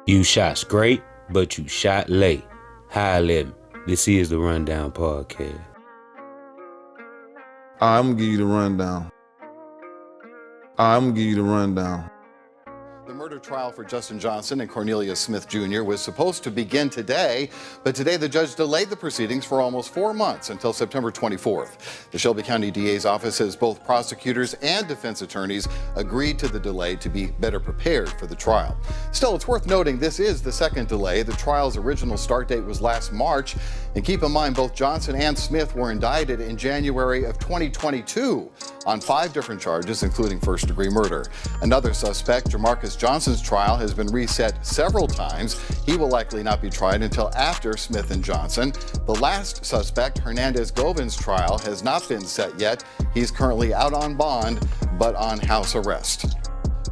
You shot straight, but you shot late. Hi, Lem. This is the Rundown Podcast. I'm gonna give you the rundown. The murder trial for Justin Johnson and Cornelius Smith Jr. was supposed to begin today, but today the judge delayed the proceedings for almost 4 months until September 24th. The Shelby County DA's office says both prosecutors and defense attorneys agreed to the delay to be better prepared for the trial. Still, it's worth noting this is the second delay. The trial's original start date was last March, and keep in mind both Johnson and Smith were indicted in January of 2022 on 5 different charges, including first-degree murder. Another suspect, Demarcus Johnson's trial has been reset several times. He will likely not be tried until after Smith and Johnson. The last suspect, Hernandez Govan's trial, has not been set yet. He's currently out on bond, but on house arrest.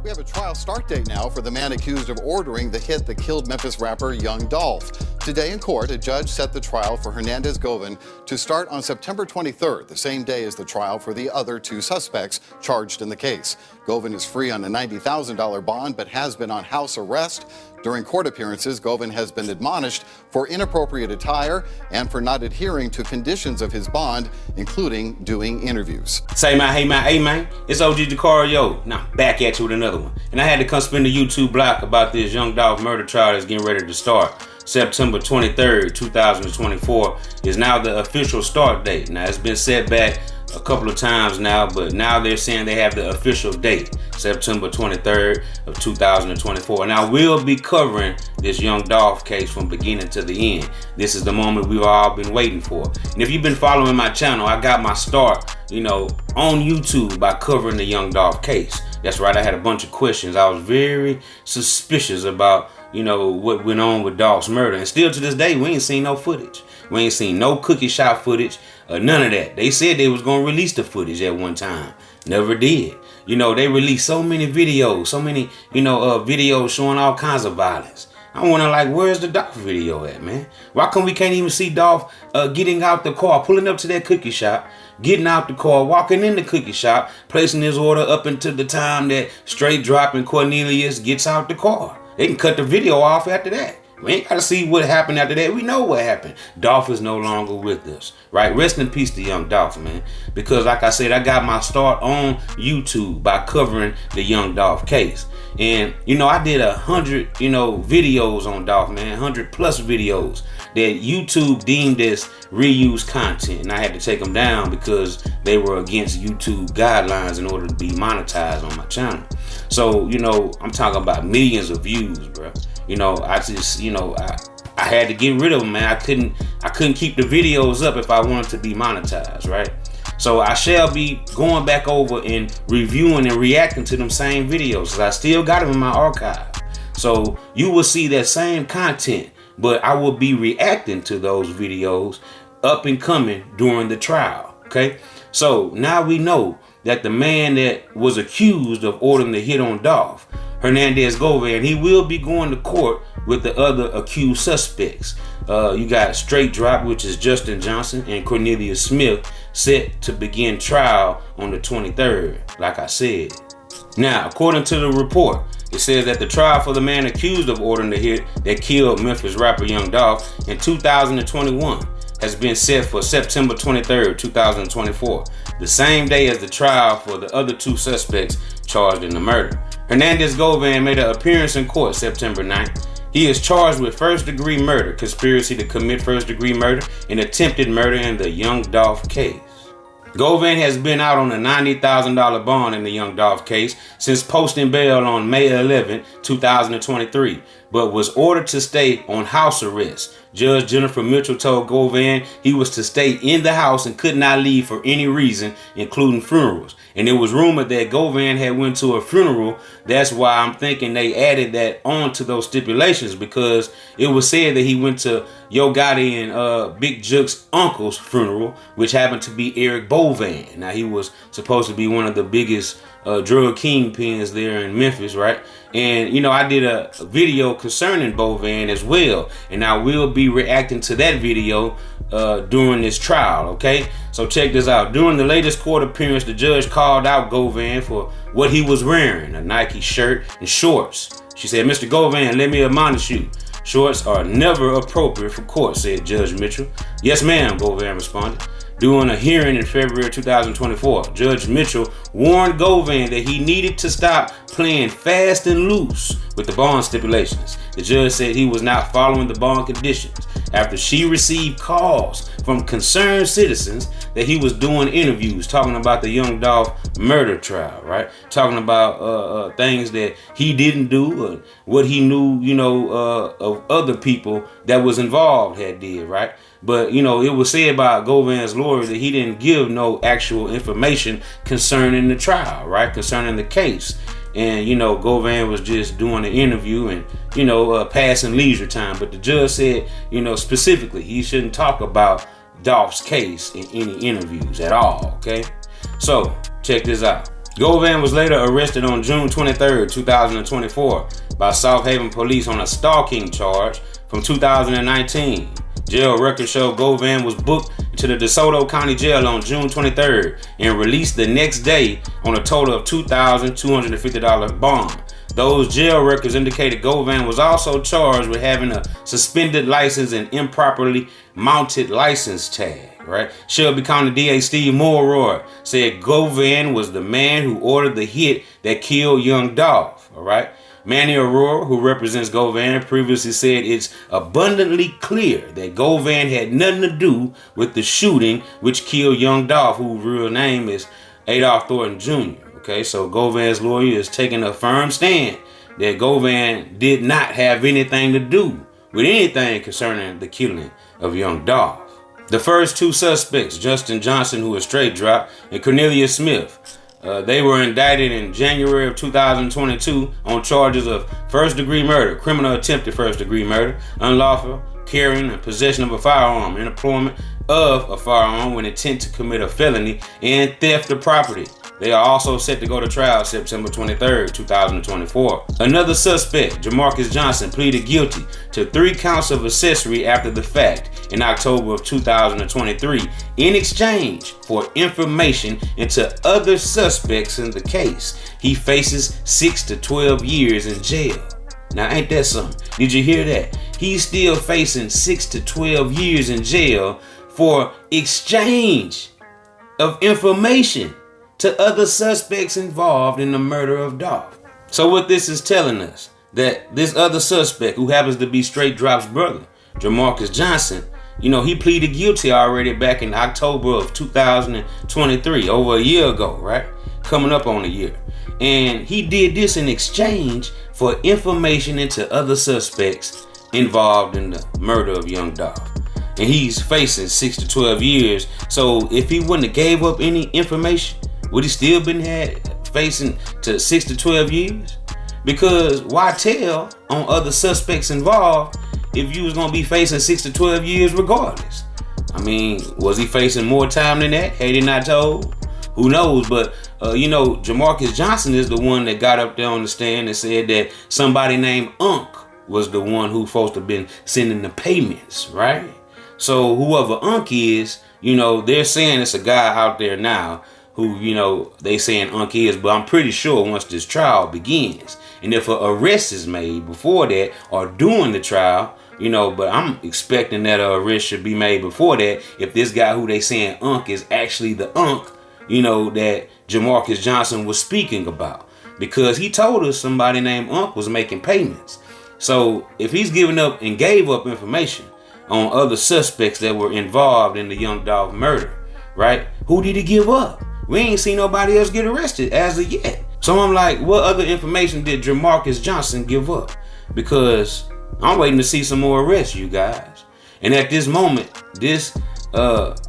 We have a trial start date now for the man accused of ordering the hit that killed Memphis rapper Young Dolph. Today in court, a judge set the trial for Hernandez Govan to start on September 23rd, the same day as the trial for the other 2 suspects charged in the case. Govan is free on a $90,000 bond, but has been on house arrest. During court appearances, Govan has been admonished for inappropriate attire and for not adhering to conditions of his bond, including doing interviews. Say man, hey man, it's OG Jucario. Now back at you with another one. And I had to come spin the YouTube block about this Young Dolph murder trial that's getting ready to start. September 23rd, 2024 is now the official start date. Now it's been set back a couple of times now, but now they're saying they have the official date, September 23rd of 2024. Now we'll be covering this Young Dolph case from beginning to the end. This is the moment we've all been waiting for. And if you've been following my channel, I got my start, on YouTube by covering the Young Dolph case. That's right, I had a bunch of questions. I was very suspicious about what went on with Dolph's murder. And still to this day, we ain't seen no footage. We ain't seen no cookie shot footage, none of that. They said they was going to release the footage at one time. Never did. They released so many videos, videos showing all kinds of violence. I wonder, where's the Dolph video at, man? Why come we can't even see Dolph getting out the car, pulling up to that cookie shop, getting out the car, walking in the cookie shop, placing his order up until the time that straight dropping Cornelius gets out the car? They can cut the video off after that. We ain't got to see what happened after that. We know what happened. Dolph is no longer with us, right? Rest in peace to Young Dolph, man. Because like I said, I got my start on YouTube by covering the Young Dolph case. And, I did 100, videos on Dolph, man, 100+ videos that YouTube deemed as reused content. And I had to take them down because they were against YouTube guidelines in order to be monetized on my channel. So, I'm talking about millions of views, bro. I just, I had to get rid of them, man. I couldn't keep the videos up if I wanted to be monetized, right? So I shall be going back over and reviewing and reacting to them same videos, because I still got them in my archive. So you will see that same content, but I will be reacting to those videos up and coming during the trial, okay? So now we know that the man that was accused of ordering the hit on Dolph, Hernandez Govan, he will be going to court with the other accused suspects. You got Straight Drop, which is Justin Johnson, and Cornelius Smith, set to begin trial on the 23rd, like I said. Now, according to the report, it says that the trial for the man accused of ordering the hit that killed Memphis rapper Young Dolph in 2021 has been set for September 23rd, 2024, the same day as the trial for the other 2 suspects charged in the murder. Hernandez Govan made an appearance in court September 9th. He is charged with first-degree murder, conspiracy to commit first-degree murder, and attempted murder in the Young Dolph case. Govan has been out on a $90,000 bond in the Young Dolph case since posting bail on May 11, 2023, but was ordered to stay on house arrest. Judge Jennifer Mitchell told Govan he was to stay in the house and could not leave for any reason, including funerals. And it was rumored that Govan had went to a funeral. That's why I'm thinking they added that on to those stipulations, because it was said that he went to Yo Gotti and Big Juke's uncle's funeral, which happened to be Eric Bovan. Now, he was supposed to be one of the biggest drug kingpins there in Memphis, right? And, I did a video concerning Bovan as well. And I will be reacting to that video during this trial, okay? So check this out. During the latest court appearance, the judge called out Govan for what he was wearing, a Nike shirt and shorts. She said, "Mr. Govan, let me admonish you. Shorts are never appropriate for court," said Judge Mitchell. "Yes, ma'am," Govan responded. During a hearing in February 2024, Judge Mitchell warned Govan that he needed to stop playing fast and loose with the bond stipulations. The judge said he was not following the bond conditions after she received calls from concerned citizens that he was doing interviews talking about the young Dolph murder trial, right? Talking about things that he didn't do or what he knew, of other people that was involved had did, right? But, it was said by Govan's lawyer that he didn't give no actual information concerning the trial, right? Concerning the case. And, Govan was just doing an interview and, passing leisure time. But the judge said, specifically, he shouldn't talk about Dolph's case in any interviews at all, okay? So, check this out. Govan was later arrested on June 23rd, 2024 by South Haven police on a stalking charge from 2019. Jail records show Govan was booked to the DeSoto County Jail on June 23rd and released the next day on a total of $2,250 bond. Those jail records indicated Govan was also charged with having a suspended license and improperly mounted license tag, right? Shelby County DA Steve Mulroy said Govan was the man who ordered the hit that killed young Dolph, all right? Manny Aurora, who represents Govan, previously said it's abundantly clear that Govan had nothing to do with the shooting which killed young Dolph, whose real name is Adolph Thornton Jr. Okay, so Govan's lawyer is taking a firm stand that Govan did not have anything to do with anything concerning the killing of young Dolph. The first two suspects, Justin Johnson, who was straight dropped, and Cornelius Smith, they were indicted in January of 2022 on charges of first-degree murder, criminal attempted first-degree murder, unlawful carrying and possession of a firearm, and employment of a firearm with intent to commit a felony, and theft of property. They are also set to go to trial September 23rd, 2024. Another suspect, Demarcus Johnson, pleaded guilty to 3 counts of accessory after the fact in October of 2023 in exchange for information into other suspects in the case. He faces 6 to 12 years in jail. Now, ain't that something? Did you hear that? He's still facing 6 to 12 years in jail for exchange of information to other suspects involved in the murder of Dolph. So what this is telling us, that this other suspect, who happens to be Straight Drop's brother, Demarcus Johnson, he pleaded guilty already back in October of 2023, over a year ago, right? Coming up on a year. And he did this in exchange for information into other suspects involved in the murder of young Dolph. And he's facing 6 to 12 years. So if he wouldn't have gave up any information, would he still been facing to 6 to 12 years? Because why tell on other suspects involved if you was going to be facing 6 to 12 years regardless? I mean, was he facing more time than that? Had he not told? Who knows? But, Demarcus Johnson is the one that got up there on the stand and said that somebody named Unc was the one who supposed to have been sending the payments, right? So whoever Unc is, they're saying it's a guy out there now who, they saying Unc is, but I'm pretty sure once this trial begins, and if an arrest is made before that or during the trial, but I'm expecting that an arrest should be made before that if this guy who they saying Unc is actually the Unc, that Demarcus Johnson was speaking about, because he told us somebody named Unc was making payments. So if he's giving up and gave up information on other suspects that were involved in the young Dolph murder, right? Who did he give up? We ain't seen nobody else get arrested as of yet. So I'm like, what other information did Demarcus Johnson give up? Because I'm waiting to see some more arrests, you guys. And at this moment, this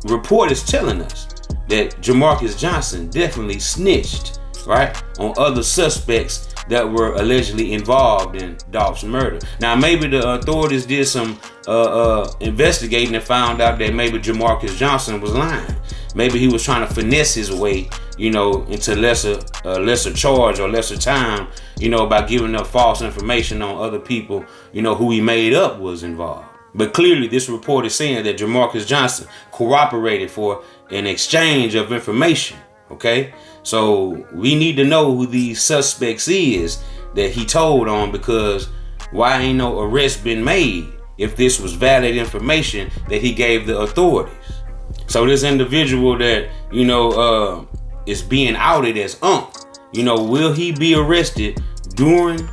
report is telling us that Demarcus Johnson definitely snitched, right, on other suspects that were allegedly involved in Dolph's murder. Now, maybe the authorities did some investigating and found out that maybe Demarcus Johnson was lying. Maybe he was trying to finesse his way, into lesser charge or lesser time, by giving up false information on other people, who he made up was involved. But clearly, this report is saying that Demarcus Johnson cooperated for an exchange of information, okay? So we need to know who these suspects is that he told on, because why ain't no arrest been made if this was valid information that he gave the authorities? So this individual that, is being outed as will he be arrested during,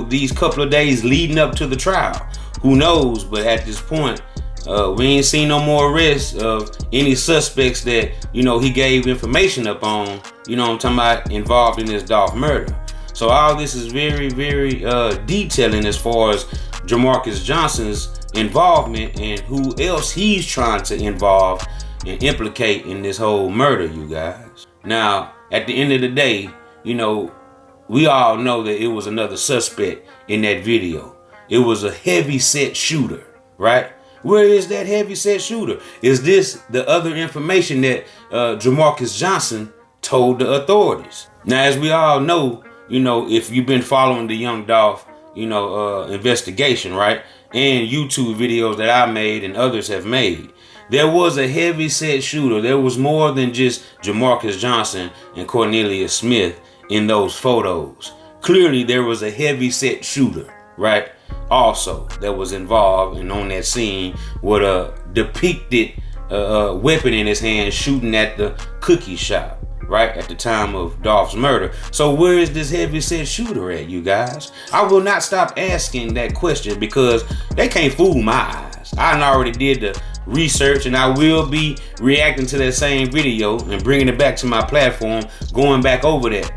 these couple of days leading up to the trial? Who knows? But at this point, we ain't seen no more arrests of any suspects that, he gave information up on, I'm talking about, involved in this Dolph murder. So all this is very, very detailing as far as Demarcus Johnson's involvement and who else he's trying to involve and implicate in this whole murder, you guys. Now, at the end of the day, we all know that it was another suspect in that video. It was a heavy-set shooter, right? Where is that heavy-set shooter? Is this the other information that Demarcus Johnson told the authorities? Now, as we all know, if you've been following the Young Dolph, investigation, right? And YouTube videos that I made and others have made, there was a heavy-set shooter. There was more than just Demarcus Johnson and Cornelia Smith in those photos. Clearly, there was a heavy-set shooter, right? Also, that was involved and on that scene with a depicted weapon in his hand shooting at the cookie shop, right, at the time of Dolph's murder. So where is this heavy-set shooter at, you guys? I will not stop asking that question because they can't fool my eyes. I already did the research, and I will be reacting to that same video and bringing it back to my platform, going back over that.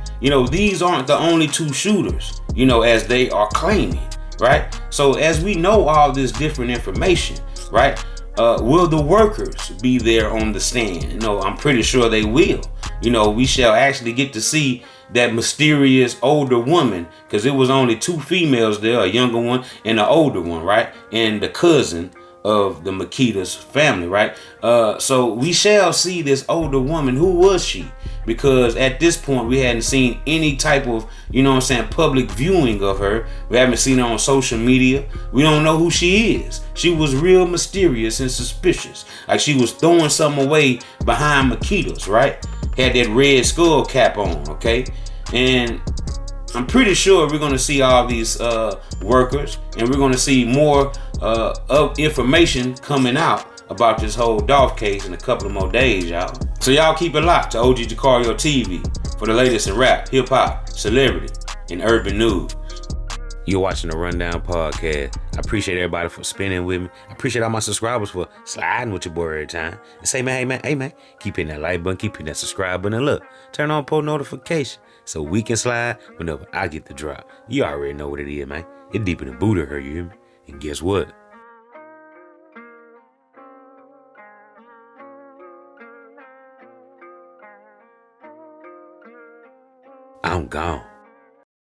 These aren't the only two shooters, as they are claiming, right? So as we know all this different information, right, will the workers be there on the stand? I'm pretty sure they will. We shall actually get to see that mysterious older woman, because it was only two females there, a younger one and an older one, right? And the cousin of the Makita's family, right? So we shall see this older woman. Who was she? Because at this point, we hadn't seen any type of, public viewing of her. We haven't seen her on social media. We don't know who she is. She was real mysterious and suspicious. Like she was throwing something away behind Makita's, right? Had that red skull cap on, okay? And I'm pretty sure we're going to see all these workers, and we're going to see more of information coming out about this whole Dolph case in a couple of more days, y'all. So y'all keep it locked to OG Jucario TV for the latest in rap, hip-hop, celebrity, and urban news. You're watching the Rundown Podcast. I appreciate everybody for spending with me. I appreciate all my subscribers for sliding with your boy every time. And say, man, hey, man, keep hitting that like button, keep hitting that subscribe button, and look, turn on post notification so we can slide whenever I get the drop. You already know what it is, man. It's deeper than Buddha, her, you hear me? And guess what? I'm gone.